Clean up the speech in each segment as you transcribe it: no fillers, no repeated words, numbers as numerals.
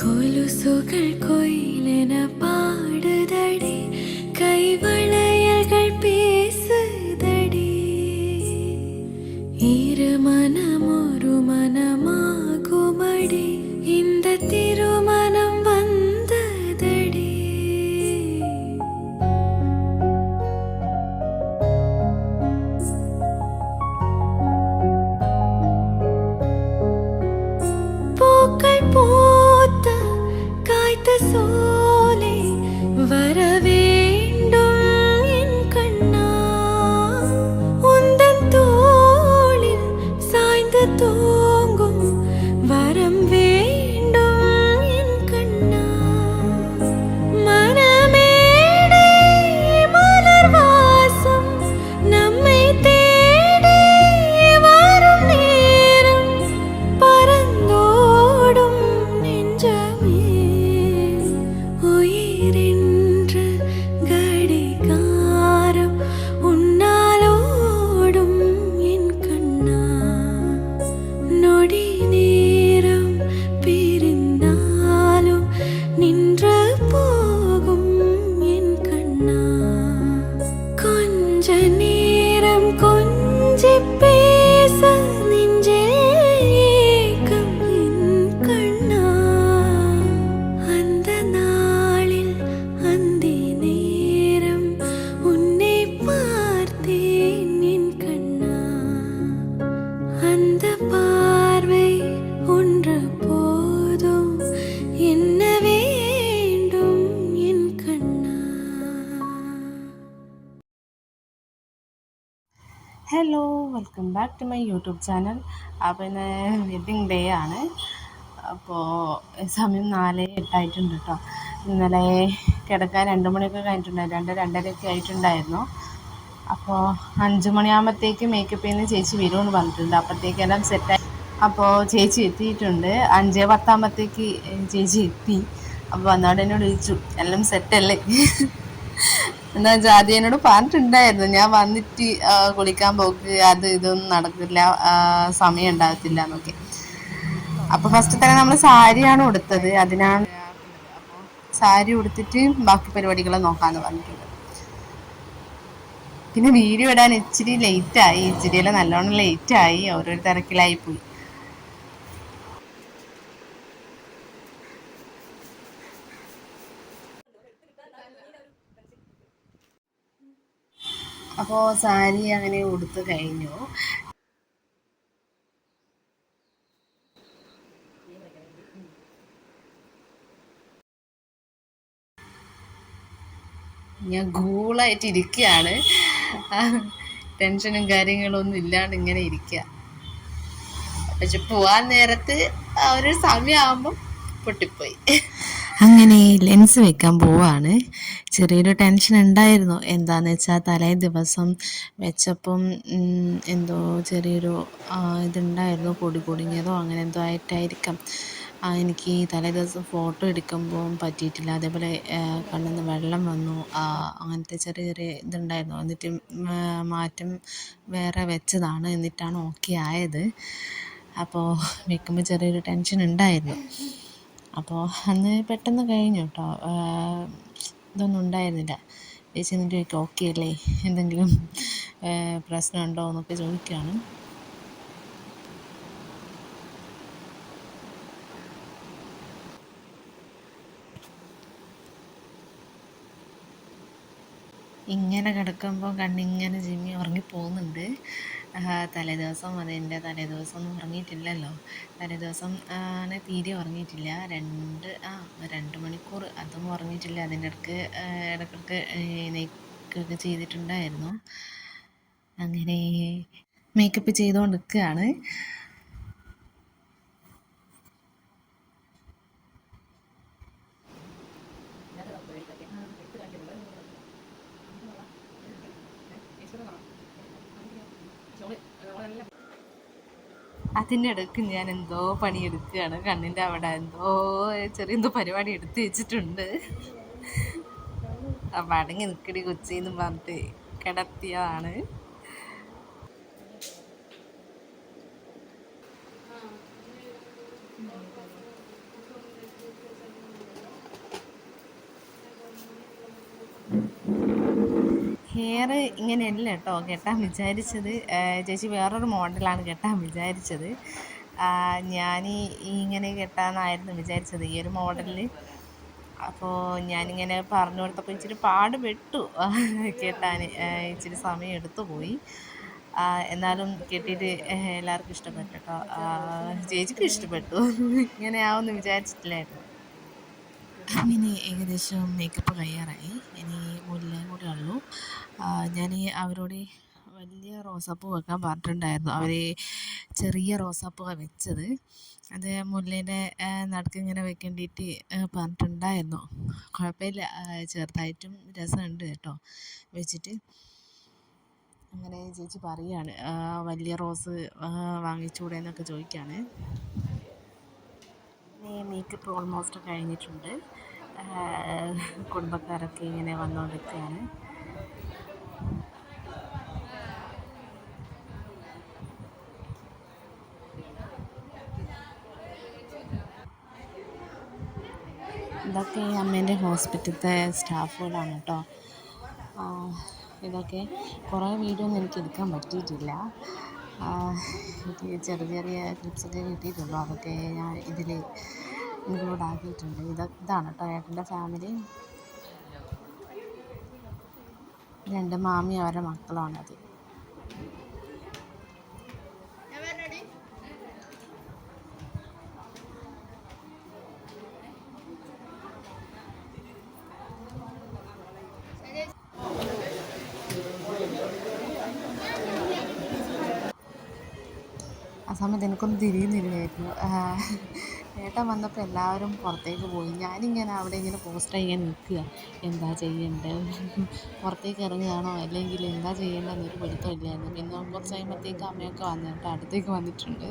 കൊലുസുകൾ കൊയിലെന പാടുതടി കൈവളയൽകൾ പേസുതടി ഇരുമനമൊരു മനമാകുമടി இந்த திருமணம் வந்ததடி பூக்கள் பூத்த காய்த்த சோலை வர வேண்டும் என் கண்ணா உந்தன் தோளில் சாய்ந்து தூங்கும் வரம் வேண்டும் என் கண்ணா மனமேடை மலர் வாசம் நம்மை தேடி வரும் நேரம் பறந்தோடும் நெஞ்சமே உயிரென்ற கடிகாரம் உன்னாலோடும் என் கண்ணா நொடி நேரம் பிரிந்தாலும் நின்று போகும் என் கண்ணா கொஞ்ச நேரம் கொஞ்சி பேச நெஞ்சில் ஏக்கம் என் கண்ணா அந்த நாளில் அந்தி நேரம் உன்னை பார்த்தேன் என் கண்ணா அந்த பார்வை ஒன்று போதும் என்ன வேண்டும் என் கண்ணா. Hello welcome back to my YouTube channel. അപ്പോൾ ഇന്ന് വെഡ്ഡിങ് ഡേ ആണ്. അപ്പോൾ സമയം 4:08 കേട്ടോ. ഇന്നലെ കിടക്കാൻ 2 മണിയൊക്കെ കഴിഞ്ഞിട്ടുണ്ടായിരുന്നു, 2-2:30 ആയിട്ടുണ്ടായിരുന്നു. അപ്പോൾ 5 മണിയാകുമ്പോഴത്തേക്ക് മേക്കപ്പ് ചെയ്യുന്ന ചേച്ചി വരുമെന്ന് പറഞ്ഞിട്ടുണ്ട്. അപ്പോഴത്തേക്കെല്ലാം സെറ്റായി. അപ്പോൾ ചേച്ചി എത്തിയിട്ടുണ്ട്. 5:10 ചേച്ചി എത്തി. അപ്പോൾ വന്നോടെ എന്നോട് ചോദിച്ചു എല്ലാം സെറ്റല്ലേ എന്താ ജാതി എന്നോട് പറഞ്ഞിട്ടുണ്ടായിരുന്നു, ഞാൻ വന്നിട്ട് കുളിക്കാൻ പോക്ക് അത് ഇതൊന്നും നടക്കില്ല, സമയം ഉണ്ടാകത്തില്ല എന്നൊക്കെ. അപ്പോൾ ഫസ്റ്റ് തന്നെ നമ്മൾ സാരിയാണ് ഉടുത്തത്. അതിനാണ് സാരി ഉടുത്തിട്ട് ബാക്കി പരിപാടികൾ നോക്കാമെന്ന് പറഞ്ഞിട്ടുണ്ട്. പിന്നെ വീഡിയോ ഇടാൻ ഇച്ചിരി ലേറ്റായി, ഇച്ചിരിയെല്ലാം നല്ലോണം ലേറ്റായി, ഓരോരു തിരക്കിലായി പോയി. അപ്പോൾ സാരി അങ്ങനെ ഉടുത്ത് കഴിഞ്ഞു. ഞാൻ കൂളായിട്ട് ഇരിക്കുകയാണ്, ടെൻഷനും കാര്യങ്ങളൊന്നും ഇല്ലാണ്ട് ഇങ്ങനെ ഇരിക്കുക. പക്ഷെ പോവാൻ നേരത്ത് ആ ഒരു സമയമാകുമ്പം പൊട്ടിപ്പോയി. അങ്ങനെ ലെൻസ് വെക്കാൻ പോവാണ്. ചെറിയൊരു ടെൻഷൻ ഉണ്ടായിരുന്നു. എന്താണെന്ന് വെച്ചാൽ തലേ ദിവസം വെച്ചപ്പം എന്തോ ചെറിയൊരു ഇതുണ്ടായിരുന്നു, പൊടി പൊടിഞ്ഞതോ അങ്ങനെ എന്തോ ആയിട്ടായിരിക്കാം. എനിക്ക് തലേ ദിവസം ഫോട്ടോ എടുക്കുമ്പോൾ പറ്റിയിട്ടില്ല. അതേപോലെ കണ്ണിൽ നിന്ന് വെള്ളം വന്നു, അങ്ങനത്തെ ചെറിയ ചെറിയ ഇതുണ്ടായിരുന്നു. എന്നിട്ട് മാറ്റം വേറെ വെച്ചതാണ്, എന്നിട്ടാണ് ഓക്കെ ആയത്. അപ്പോൾ വെക്കുമ്പോൾ ചെറിയൊരു ടെൻഷൻ ഉണ്ടായിരുന്നു. അപ്പോൾ അന്ന് പെട്ടെന്ന് കഴിഞ്ഞു കേട്ടോ, ഇതൊന്നും ഉണ്ടായിരുന്നില്ല. ചേച്ചി എന്നിട്ട് ചോദിക്കും ഓക്കെ അല്ലേ, എന്തെങ്കിലും പ്രശ്നമുണ്ടോ എന്നൊക്കെ ചോദിക്കുകയാണ്. ഇങ്ങനെ കിടക്കുമ്പോൾ കണ്ണിങ്ങനെ ചിമ്മി ഉറങ്ങിപ്പോകുന്നുണ്ട്. തലേദിവസം അതെൻ്റെ തലേദിവസം ഒന്നും ഉറങ്ങിയിട്ടില്ലല്ലോ. തലേദിവസം തീരെ ഉറങ്ങിയിട്ടില്ല. 2 മണിക്കൂർ അതും ഉറങ്ങിയിട്ടില്ല. അതിൻ്റെ ഇടയ്ക്കിടയ്ക്ക് നെയ്ക്കൊക്കെ ചെയ്തിട്ടുണ്ടായിരുന്നു. അങ്ങനെ മേക്കപ്പ് ചെയ്തുകൊണ്ട് നിൽക്കുകയാണ്. അതിൻ്റെ ഇടയ്ക്ക് ഞാൻ എന്തോ പണിയെടുക്കുകയാണ്. കണ്ണിൻ്റെ അവിടെ ചെറിയ പരിപാടി എടുത്ത് വെച്ചിട്ടുണ്ട്. അപ്പം അടങ്ങി നിൽക്കടി കൊച്ചിന്ന് പറഞ്ഞിട്ട് കിടത്തിയതാണ്. ഹെയർ ഇങ്ങനെയല്ല കേട്ടോ കെട്ടാൻ വിചാരിച്ചത്. ചേച്ചി വേറൊരു മോഡലാണ് കെട്ടാൻ വിചാരിച്ചത്. ഞാൻ ഇങ്ങനെ കെട്ടാമെന്നായിരുന്നു വിചാരിച്ചത്, ഈ ഒരു മോഡലിൽ. അപ്പോൾ ഞാനിങ്ങനെ പറഞ്ഞു കൊടുത്തപ്പോൾ ഇച്ചിരി പാട് പെട്ടു കെട്ടാൻ, ഇച്ചിരി സമയം എടുത്തു പോയി. എന്നാലും കെട്ടിയിട്ട് എല്ലാവർക്കും ഇഷ്ടപ്പെട്ടു കേട്ടോ. ചേച്ചിക്കും ഇഷ്ടപ്പെട്ടു. ഇങ്ങനെ ആവുമെന്ന് വിചാരിച്ചിട്ടില്ലായിരുന്നു. അങ്ങനെ ഏകദേശം മേക്കപ്പ് കഴിയാറായി. ഇനി മുല്ലയും കൂടെ ഉള്ളൂ. ഞാൻ അവരോട് വലിയ റോസാപ്പൂ വെക്കാൻ പറഞ്ഞിട്ടുണ്ടായിരുന്നു. അവർ ചെറിയ റോസാപ്പൂവാണ് വെച്ചത്. അത് മുല്ലേൻ്റെ നടുക്ക് ഇങ്ങനെ വെക്കേണ്ടിയിട്ട് പറഞ്ഞിട്ടുണ്ടായിരുന്നു. കുഴപ്പമില്ല, ചെറുതായിട്ടും രസമുണ്ട് കേട്ടോ വെച്ചിട്ട്. അങ്ങനെ ചേച്ചി പറയുകയാണ് വലിയ റോസ് വാങ്ങിച്ചൂടെ എന്നൊക്കെ ചോദിക്കുകയാണ്. മേക്കപ്പ് ഓൾമോസ്റ്റ് കഴിഞ്ഞിട്ടുണ്ട്. കുടുംബക്കാരൊക്കെ ഇങ്ങനെ വന്നുകൊണ്ടിരിക്കുകയാണ്. ഇതൊക്കെ അമ്മേൻ്റെ ഹോസ്പിറ്റലത്തെ സ്റ്റാഫുകളാണ് കേട്ടോ. ഇതൊക്കെ കുറേ വീഡിയോ ഒന്നും എനിക്ക് എടുക്കാൻ പറ്റിയിട്ടില്ല. എനിക്ക് ചെറിയ ചെറിയ ക്ലിപ്സൊക്കെ കിട്ടിയിട്ടുള്ളൂ. അതൊക്കെ ഞാൻ ഇതിൽ ഇൻക്ലൂഡ് ആക്കിയിട്ടുണ്ട്. ഇതാണ് കേട്ടോ ഏട്ടൻ്റെ ഫാമിലി. 2 മാമി അവരുടെ മക്കളാണത്. ആ സമയത്ത് എനിക്കൊന്നും തിരിയുന്നില്ലായിരുന്നു. ഏട്ടൻ വന്നപ്പോൾ എല്ലാവരും പുറത്തേക്ക് പോയി. ഞാനിങ്ങനെ അവിടെ ഇങ്ങനെ പോസ്റ്റർ ഇങ്ങനെ നിൽക്കുക, എന്താ ചെയ്യേണ്ടത്, പുറത്തേക്ക് ഇറങ്ങുകയാണോ അല്ലെങ്കിൽ എന്താ ചെയ്യേണ്ടതെന്നൊരു പിടുത്തമില്ലായിരുന്നു. പിന്നെ കുറച്ച് കഴിയുമ്പോഴത്തേക്ക് അമ്മയൊക്കെ വന്നു കേട്ടോ, അടുത്തേക്ക് വന്നിട്ടുണ്ട്.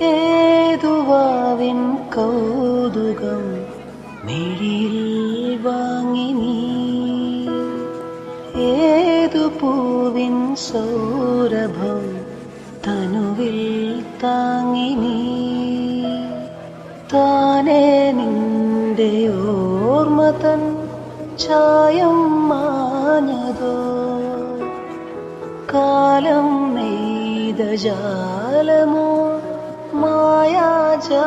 ഏതുവാവിൻ കൗതുകം മിഴിയിൽ വാങ്ങി നീ, ഏതു പൂവിൻ സൗരഭം തനുവിൽ താങ്ങി നീ, താനേ നിന്റെ ഓർമ്മ തൻ ചായം മാഞ്ഞതോ, കാലം നെയ്ത ജാലമോ മായാജാലമോ,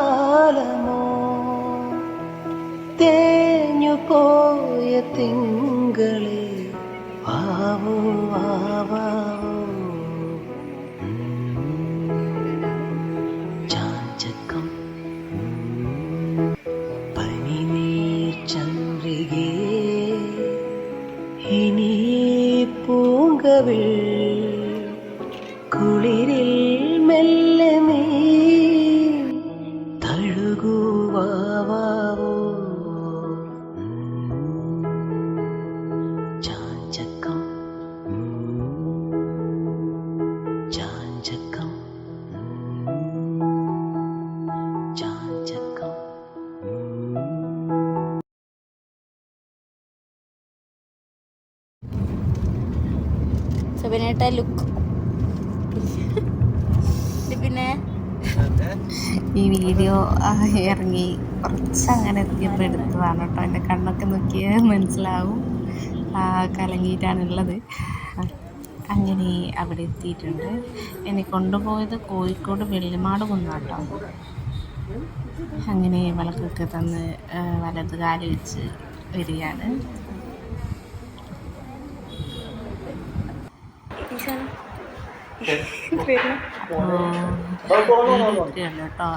തേഞ്ഞു പോയ തിങ്കളെ വാവോ വാവാവോ, ചാഞ്ചക്കം പനിനീർ ചന്ദ്രികേ, ഇനി പൂങ്കവിൾ കുളിരിൽ മെല്ലെ നീ തഴുകുവാവോ, ചാഞ്ചക്കം ചാഞ്ചക്കം ചാഞ്ചക്കം. സബിനേട്ട ലുക്ക്. പിന്നെ ഈ വീഡിയോ ഇറങ്ങി കുറച്ചങ്ങനെ എത്തിയപ്പോൾ എടുത്തതാണ് കേട്ടോ. എൻ്റെ കണ്ണൊക്കെ നോക്കിയാൽ മനസ്സിലാവും കലങ്ങിയിട്ടാണുള്ളത്. അങ്ങനെ അവിടെ എത്തിയിട്ടുണ്ട്. എന്നെ കൊണ്ടുപോയത് കോഴിക്കോട് വെള്ളിമാട് കുന്നാട്ടോ. അങ്ങനെ വിളക്കൊക്കെ തന്ന് വലത് കാല് വെച്ച് വരികയാണ്. ഇത്രയുള്ളൂ കേട്ടോ.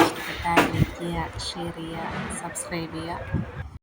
ഇഷ്ടപ്പെട്ടാൽ ലൈക്ക് ചെയ്യുക, ഷെയർ ചെയ്യുക, സബ്സ്ക്രൈബ് ചെയ്യുക.